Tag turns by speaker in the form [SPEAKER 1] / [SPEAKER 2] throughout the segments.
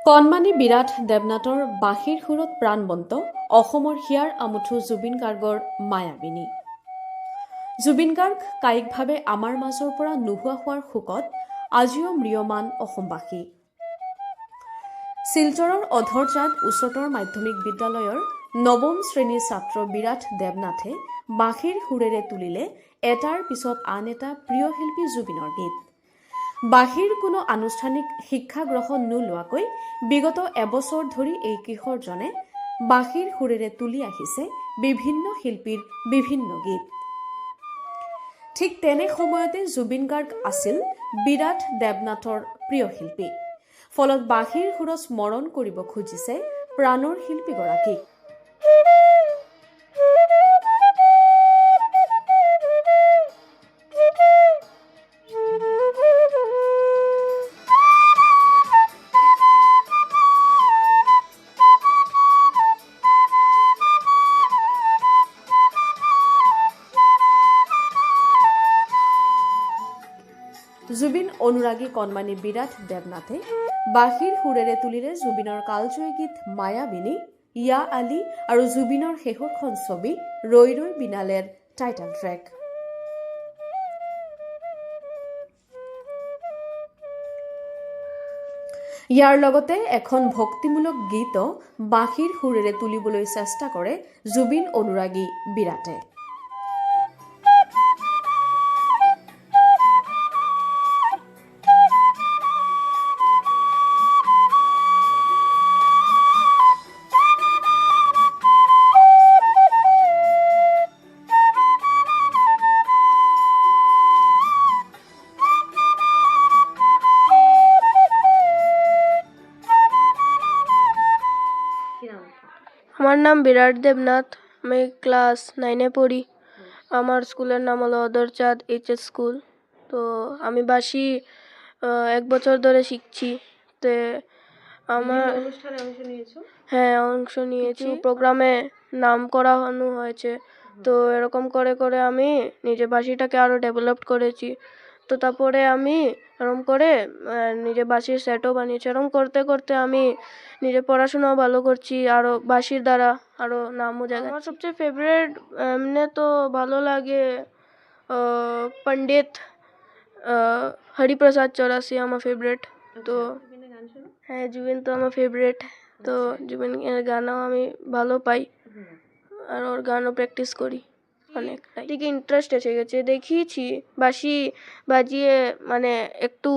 [SPEAKER 1] কণমানি বিৰাট দেৱনাথৰ বাঁহীৰ সুৰত প্ৰাণবন্ত অসমৰ হিয়াৰ আমুঠু জুবিন গাৰ্গৰ মায়াবিনী। জুবিন গাৰ্গ কায়িকভাৱে আমাৰ মাজৰ পৰা নোহোৱা হোৱাৰ শোকত আজিও ম্ৰিয়মান অসমবাসী। শিলচৰৰ অধৰজাত উচ্চতৰ মাধ্যমিক বিদ্যালয়ৰ নৱম শ্ৰেণীৰ ছাত্ৰ বিৰাট দেৱনাথে বাঁহীৰ সুৰেৰে তুলিলে এটাৰ পিছত আন এটা প্ৰিয় শিল্পী জুবিনৰ গীত। বাঁহীৰ কোনো আনুষ্ঠানিক শিক্ষা গ্ৰহণ নোলোৱাকৈ বিগত এবছৰ ধৰি এই কিশোৰজনে বাঁহীৰ সুৰেৰে তুলি আহিছে বিভিন্ন শিল্পীৰ বিভিন্ন গীত। ঠিক তেনে সময়তে জুবিন গাৰ্গ আছিল বিৰাট দেৱনাথৰ প্ৰিয় শিল্পী। ফলত বাঁহীৰ সুৰত স্মৰণ কৰিব খুজিছে প্ৰাণৰ শিল্পীগৰাকীক। জুবিন অনুৰাগী কণমানি বিৰাট দেৱনাথে বাঁহীৰ সুৰেৰে তুলিলে জুবিনৰ কালজয়ী গীত মায়াবিনী, ইয়া আলী আৰু জুবিনৰ শেষৰখন ছবি ৰৈ ৰৈ বিনালেৰ টাইটেল ট্ৰেক। ইয়াৰ লগতে এখন ভক্তিমূলক গীতো বাঁহীৰ সুৰেৰে তুলিবলৈ চেষ্টা কৰে জুবিন অনুৰাগী বিৰাটে।
[SPEAKER 2] আমার নাম বিরাট দেবনাথ। আমি ক্লাস 9-এ পড়ি। আমার স্কুলের নাম হলো অধরচাঁদ এইচএস স্কুল। তো আমি বাঁশি 1 বছর ধরে শিখছি। তো আমার
[SPEAKER 1] অনুষ্ঠানে অংশ নিয়েছো?
[SPEAKER 2] হ্যাঁ, অংশ নিয়েছি। প্রোগ্রামে নাম করানো হয়েছে। তো এরকম করে করে আমি নিজে বাঁশিটাকে আরও ডেভেলপ করেছি। তো তারপরে আমি এরকম করে নিজে বাঁশির সেটও বানিয়েছি। এরকম করতে করতে আমি নিজে পড়াশোনাও ভালো করছি, আরও বাঁশির দ্বারা আরও নামও জায়গা। আমার সবচেয়ে ফেভারিট এমনি তো ভালো লাগে পণ্ডিত হরিপ্রসাদ চৌরাসি আমার ফেভারিট। তো হ্যাঁ, জুবিন তো আমার ফেভারিট। তো জুবিনের গানও আমি ভালো পাই আর ওর গানও প্র্যাকটিস করি অনেকটাই। দিকে ইন্টারেস্ট এসে গেছে, দেখিয়েছি বাঁশি বাজিয়ে মানে একটু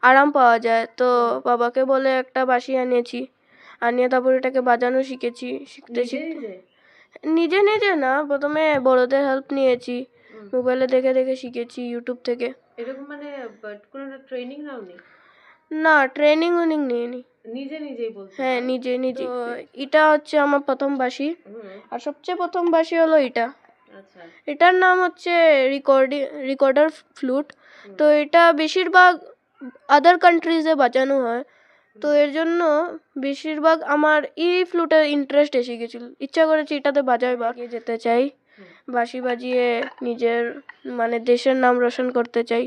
[SPEAKER 2] আরাম পাওয়া যায়। তো বাবাকে বলে একটা বাঁশি আনিয়ে তারপর এটাকে বাজানো শিখেছি। শিখতে নিজে নিজে না, প্রথমে বড়দের হেল্প নিয়েছি, মোবাইলে দেখে দেখে শিখেছি, ইউটিউব থেকে।
[SPEAKER 1] এরকম মানে কোনো ট্রেনিং নাওনি?
[SPEAKER 2] না, ট্রেনিং নিইনি,
[SPEAKER 1] নিজে নিজেই বলছো?
[SPEAKER 2] হ্যাঁ, নিজে নিজে। তো এটা হচ্ছে আমার প্রথম বাঁশি, আর সবচেয়ে প্রথম বাঁশি হলো এটা।
[SPEAKER 1] আচ্ছা,
[SPEAKER 2] এটার নাম হচ্ছে রিকর্ডার ফ্লুট। তো এটা বেশিরভাগ আদার কান্ট্রিজে বাজানো হয়। তো এর জন্য বেশিরভাগ আমার এই ফ্লুটের ইন্টারেস্ট এসে গেছিল, ইচ্ছা করেছি এটাতে বাজিয়ে যেতে চাই, বাঁশি বাজিয়ে নিজের মানে দেশের নাম রোশন করতে চাই।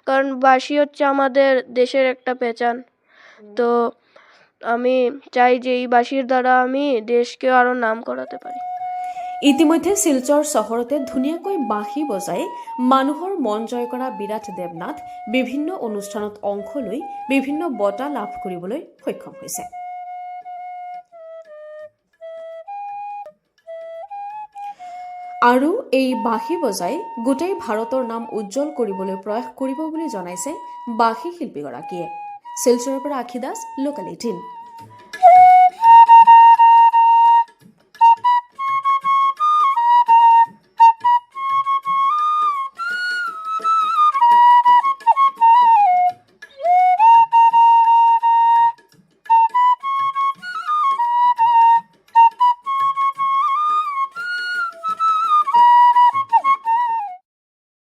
[SPEAKER 2] কারণ বাঁশি হচ্ছে আমাদের দেশের একটা পেহচান। তো আমি চাই যে এই বাঁশির দ্বারা আমি দেশকে আরও নাম করাতে পারি।
[SPEAKER 1] ইতিমধ্যে শিলচৰ চহৰতে ধুনীয়াকৈ বাঁহী বজাই মানুহৰ মন জয় কৰা বিৰাট দেৱনাথ বিভিন্ন অনুষ্ঠানত অংশ লৈ বিভিন্ন বঁটা লাভ কৰিবলৈ সক্ষম হৈছে। আৰু এই বাঁহী বজাই গোটেই ভাৰতৰ নাম উজ্জ্বল কৰিবলৈ প্ৰয়াস কৰিব বুলি জনাইছে বাঁহী শিল্পীগৰাকীয়ে। শিলচৰৰ পৰা আখি দাস, লোকেল 18।